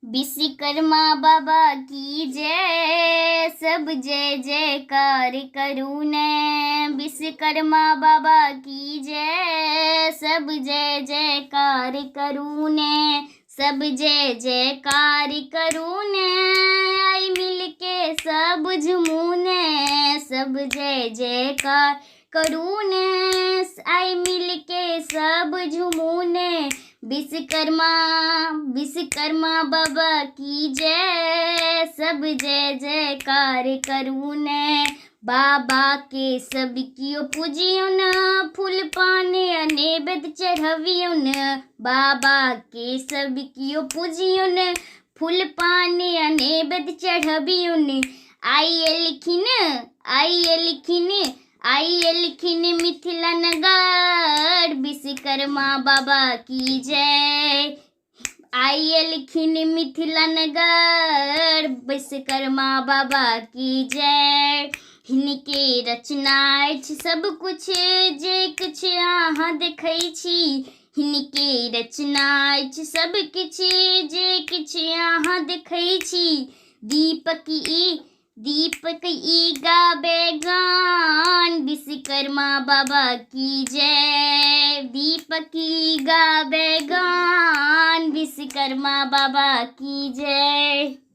विश्वकर्मा बाबा की जय, सब जय जयकार करूँ ने। विश्वकर्मा बाबा की जय, सब जय जयकार करूँ ने। सब जय जयकार करूँ ने, आई मिल के सब झूमू ने। सब जय जयकार करूँ ने, आई मिल के सब झूमू ने। विश्वकर्मा विश्वकर्मा बाबा की जय, सब जय जयकार करूँ ने। बाबा के सब कियो पूजियो न, फूल पाने नैवेद्य चढ़ावियो न। बाबा के सब कियो पूजियो न, फूल पाने नैवेद्य चढ़ावियो न। आइए लिखिन मिथिला नगर, विश्वकर्मा बाबा की जय। आइए लिखिन मिथिला नगर, विश्वकर्मा बाबा की जय। हिनके रचना अछि सब कुछ, जे कुछ अहाँ देखै छी। हिनके रचना अछि सब किछ, जे किछ अहाँ देखै छी। दीपक ई गावे गान, विश्वकर्मा बाबा की जय। दीपक ई गावे गान, विश्वकर्मा बाबा की जय।